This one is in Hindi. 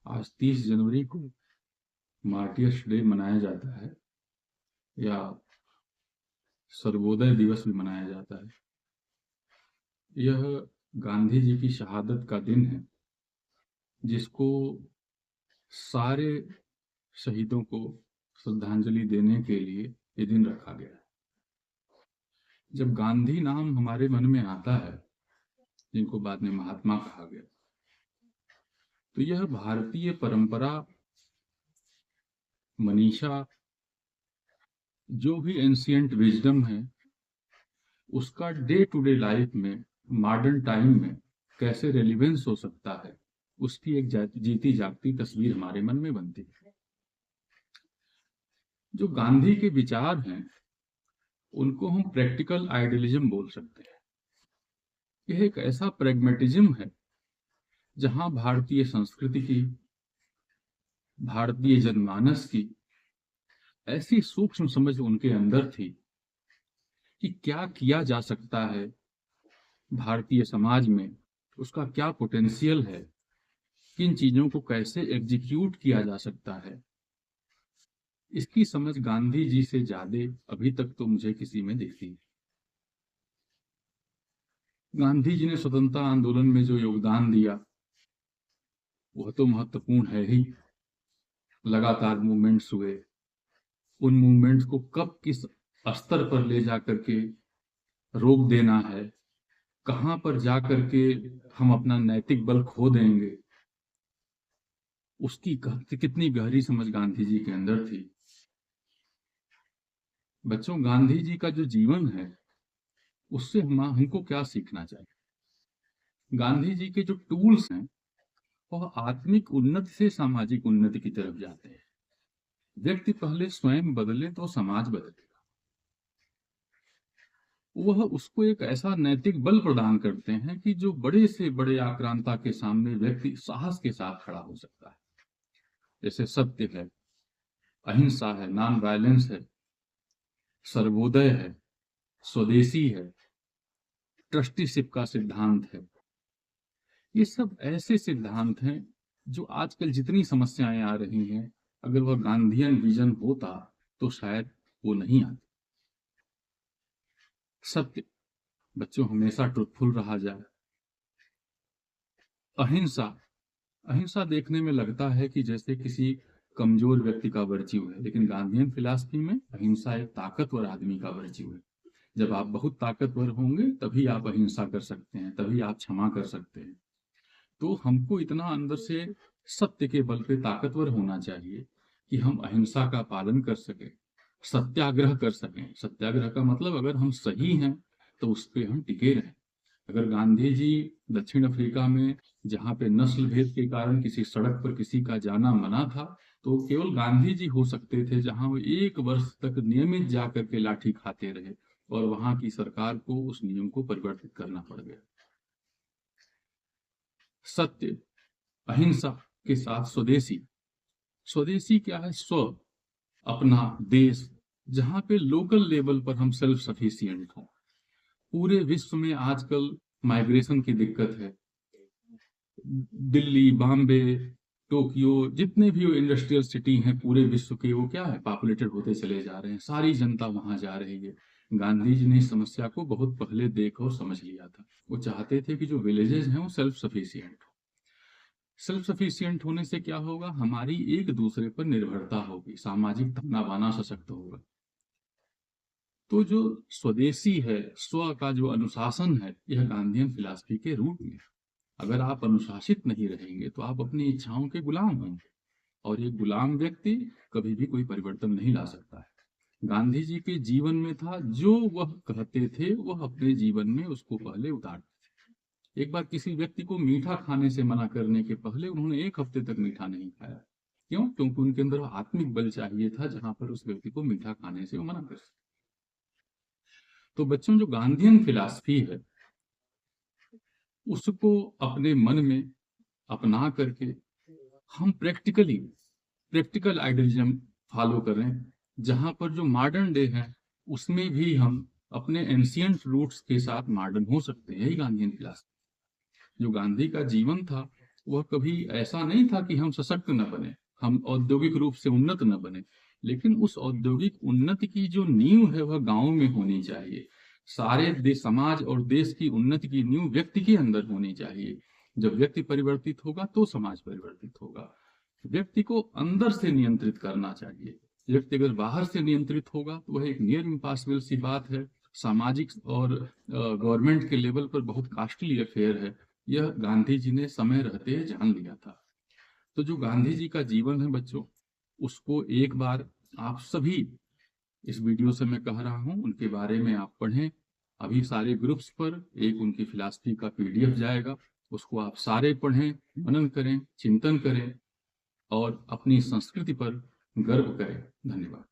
आज 30 जनवरी को मार्टियर्स डे मनाया जाता है या सर्वोदय दिवस भी मनाया जाता है। यह गांधी जी की शहादत का दिन है, जिसको सारे शहीदों को श्रद्धांजलि देने के लिए ये दिन रखा गया है। जब गांधी नाम हमारे मन में आता है, जिनको बाद में महात्मा कहा गया, तो यह भारतीय परंपरा, मनीषा, जो भी एंशियंट विजडम है, उसका डे टू डे लाइफ में, मॉडर्न टाइम में कैसे रेलिवेंस हो सकता है, उसकी एक जीती जागती तस्वीर हमारे मन में बनती है। जो गांधी के विचार हैं, उनको हम प्रैक्टिकल आइडियलिज्म बोल सकते हैं। यह एक ऐसा प्रैग्मेटिज्म है जहां भारतीय संस्कृति की, भारतीय जनमानस की ऐसी सूक्ष्म समझ उनके अंदर थी कि क्या किया जा सकता है भारतीय समाज में, उसका क्या पोटेंशियल है, किन चीजों को कैसे एग्जीक्यूट किया जा सकता है। इसकी समझ गांधी जी से ज्यादा अभी तक तो मुझे किसी में दिखती है। गांधी जी ने स्वतंत्रता आंदोलन में जो योगदान दिया वह तो महत्वपूर्ण है ही। लगातार मूवमेंट्स हुए, उन मूवमेंट्स को कब किस स्तर पर ले जाकर के रोक देना है, कहां पर जाकर के हम अपना नैतिक बल खो देंगे, उसकी कितनी गहरी समझ गांधी जी के अंदर थी। बच्चों, गांधी जी का जो जीवन है उससे हमको क्या सीखना चाहिए। गांधी जी के जो टूल्स हैं वह आत्मिक उन्नति से सामाजिक उन्नति की तरफ जाते हैं। व्यक्ति पहले स्वयं बदले तो समाज बदलेगा। वह उसको एक ऐसा नैतिक बल प्रदान करते हैं कि जो बड़े से बड़े आक्रांता के सामने व्यक्ति साहस के साथ खड़ा हो सकता है। जैसे सत्य है, अहिंसा है, नॉन वायलेंस है, सर्वोदय है, स्वदेशी है, ट्रस्टीशिप का सिद्धांत है। ये सब ऐसे सिद्धांत हैं जो आजकल जितनी समस्याएं आ रही हैं, अगर वह गांधीयन विजन होता तो शायद वो नहीं आती। सत्य, बच्चों, हमेशा ट्रुथफुल रहा जाए। अहिंसा, अहिंसा देखने में लगता है कि जैसे किसी कमजोर व्यक्ति का वर्च्यू है, लेकिन गांधीयन फिलॉसफी में अहिंसा एक ताकतवर आदमी का वर्च्यू है। जब आप बहुत ताकतवर होंगे तभी आप अहिंसा कर सकते हैं, तभी आप क्षमा कर सकते हैं। तो हमको इतना अंदर से सत्य के बल पे ताकतवर होना चाहिए कि हम अहिंसा का पालन कर सकें, सत्याग्रह कर सकें। सत्याग्रह का मतलब अगर हम सही हैं तो उस पर हम टिके रहें। अगर गांधी जी दक्षिण अफ्रीका में, जहाँ पे नस्ल भेद के कारण किसी सड़क पर किसी का जाना मना था, तो केवल गांधी जी हो सकते थे जहाँ वो 1 वर्ष तक नियमित जाकर के लाठी खाते रहे और वहां की सरकार को उस नियम को परिवर्तित करना पड़ गया। सत्य, अहिंसा के साथ स्वदेशी। स्वदेशी क्या है? स्व, अपना देश, जहां पे लोकल लेवल पर हम सेल्फ सफिशिएंट हों। पूरे विश्व में आजकल माइग्रेशन की दिक्कत है। दिल्ली, बॉम्बे, टोक्यो, जितने भी इंडस्ट्रियल सिटी हैं पूरे विश्व के, वो क्या है, पॉपुलेटेड होते चले जा रहे हैं। सारी जनता वहां जा रही है। गांधी जी ने इस समस्या को बहुत पहले देख और समझ लिया था। वो चाहते थे कि जो विलेजेस हैं वो सेल्फ सफिशिएंट हो। सेल्फ सफिशिएंट होने से क्या होगा, हमारी एक दूसरे पर निर्भरता होगी, सामाजिक ताना बाना सशक्त होगा। तो जो स्वदेशी है, स्व का जो अनुशासन है, यह गांधीयन फिलॉसफी के रूट में। अगर आप अनुशासित नहीं रहेंगे तो आप अपनी इच्छाओं के गुलाम होंगे, और एक गुलाम व्यक्ति कभी भी कोई परिवर्तन नहीं ला सकता है। गांधी जी के जीवन में था, जो वह कहते थे वह अपने जीवन में उसको पहले उतारते थे। एक बार किसी व्यक्ति को मीठा खाने से मना करने के पहले उन्होंने 1 हफ्ते तक मीठा नहीं खाया। क्यों? क्योंकि उनके अंदर आत्मिक बल चाहिए था जहां पर उस व्यक्ति को मीठा खाने से वो मना कर सके। तो बच्चों, जो गांधीयन फिलॉसफी है उसको अपने मन में अपना करके हम प्रैक्टिकल आइडियलिज्म फॉलो करें, जहां पर जो मॉडर्न डे है उसमें भी हम अपने एंशियंट रूट्स के साथ मॉडर्न हो सकते हैं। यही गांधीयन फिलॉसफी। जो गांधी का जीवन था वह कभी ऐसा नहीं था कि हम सशक्त न बने, हम औद्योगिक रूप से उन्नत न बने, लेकिन उस औद्योगिक उन्नति की जो नींव है वह गांव में होनी चाहिए। सारे देश, समाज और देश की उन्नति की नींव व्यक्ति के अंदर होनी चाहिए। जब व्यक्ति परिवर्तित होगा तो समाज परिवर्तित होगा। व्यक्ति को अंदर से नियंत्रित करना चाहिए। व्यक्ति अगर बाहर से नियंत्रित होगा तो वह एक नियर इम्पॉसिबल सी बात है, सामाजिक और गवर्नमेंट के लेवल पर बहुत कॉस्टली अफेयर है। यह गांधी जी ने समय रहते जान लिया था। तो जो गांधी जी का जीवन है बच्चों, उसको एक बार आप सभी, इस वीडियो से मैं कह रहा हूं, उनके बारे में आप पढ़ें। अभी सारे ग्रुप्स पर एक उनकी फिलॉसफी का पीडीएफ जाएगा, उसको आप सारे पढ़ें, मनन करें, चिंतन करें और अपनी संस्कृति पर गर्व करें। धन्यवाद।